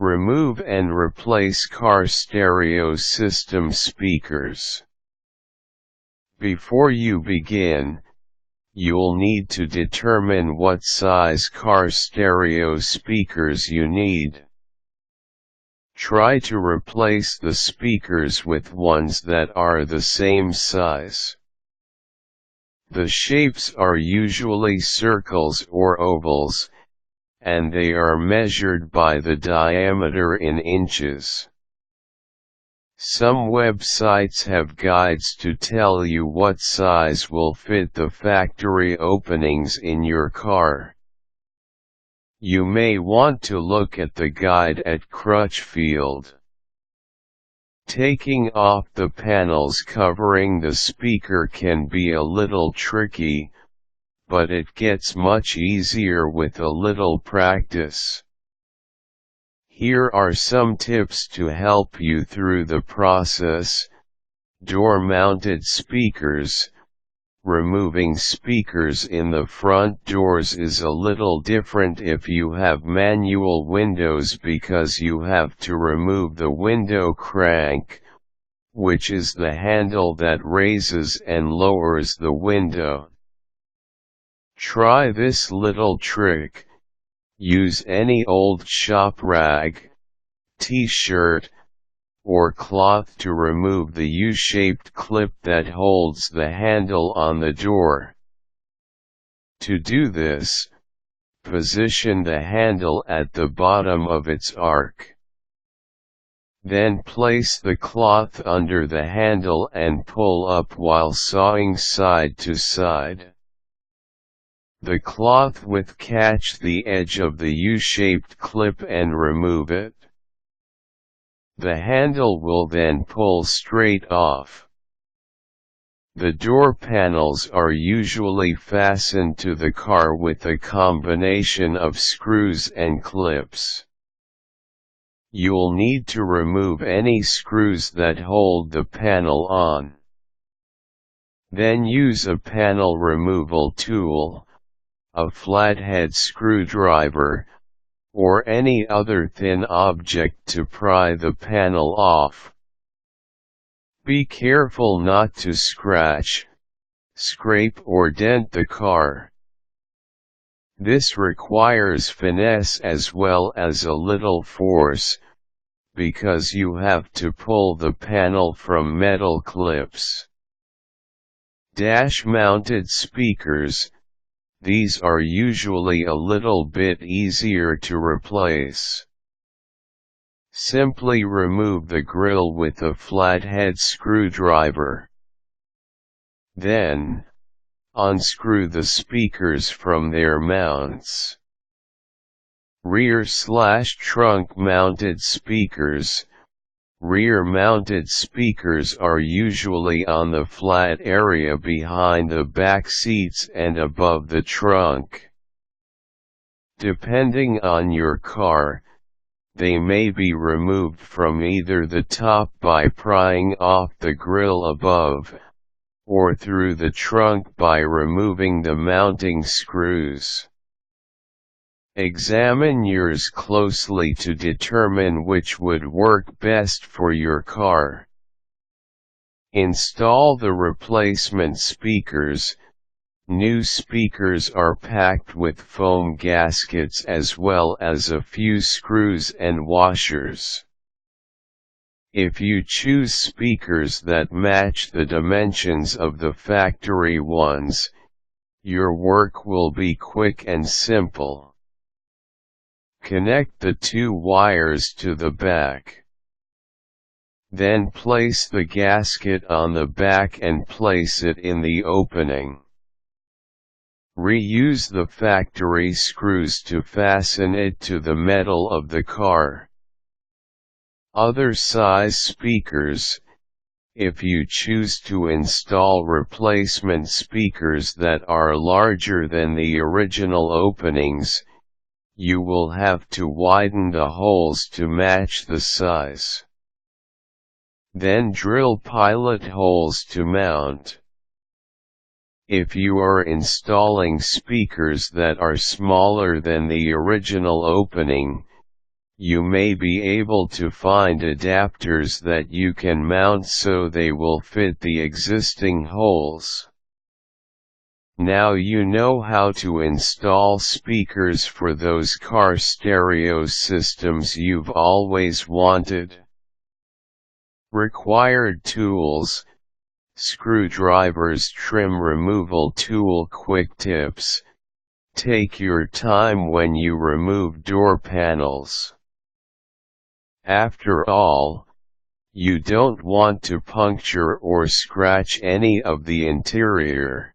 Remove and replace car stereo system speakers. Before you begin, you'll need to determine what size car stereo speakers you need. Try to replace the speakers with ones that are the same size. The shapes are usually circles or ovals, and they are measured by the diameter in inches. Some websites have guides to tell you what size will fit the factory openings in your car. You may want to look at the guide at Crutchfield. Taking off the panels covering the speaker can be a little tricky, but it gets much easier with a little practice. Here are some tips to help you through the process. Door-mounted speakers. Removing speakers in the front doors is a little different if you have manual windows because you have to remove the window crank, which is the handle that raises and lowers the window. Try this little trick. Use any old shop rag, t-shirt, or cloth to remove the U-shaped clip that holds the handle on the door. To do this, position the handle at the bottom of its arc. Then place the cloth under the handle and pull up while sawing side to side. The cloth will catch the edge of the U-shaped clip and remove it. The handle will then pull straight off. The door panels are usually fastened to the car with a combination of screws and clips. You'll need to remove any screws that hold the panel on. Then use a panel removal tool, a flathead screwdriver, or any other thin object to pry the panel off. Be careful not to scratch, scrape or dent the car. This requires finesse as well as a little force, because you have to pull the panel from metal clips. Dash-mounted speakers. These are usually a little bit easier to replace. Simply remove the grill with a flathead screwdriver. Then, unscrew the speakers from their mounts. Rear/trunk mounted speakers. Rear-mounted speakers are usually on the flat area behind the back seats and above the trunk. Depending on your car, they may be removed from either the top by prying off the grill above, or through the trunk by removing the mounting screws. Examine yours closely to determine which would work best for your car. Install the replacement speakers. New speakers are packed with foam gaskets as well as a few screws and washers. If you choose speakers that match the dimensions of the factory ones, your work will be quick and simple. Connect the two wires to the back. Then place the gasket on the back and place it in the opening. Reuse the factory screws to fasten it to the metal of the car. Other size speakers. If you choose to install replacement speakers that are larger than the original openings, you will have to widen the holes to match the size. Then drill pilot holes to mount. If you are installing speakers that are smaller than the original opening, You may be able to find adapters that you can mount so they will fit the existing holes. Now you know how to install speakers for those car stereo systems you've always wanted. Required tools: screwdrivers, trim removal tool. Quick tips: take your time when you remove door panels. After all, you don't want to puncture or scratch any of the interior.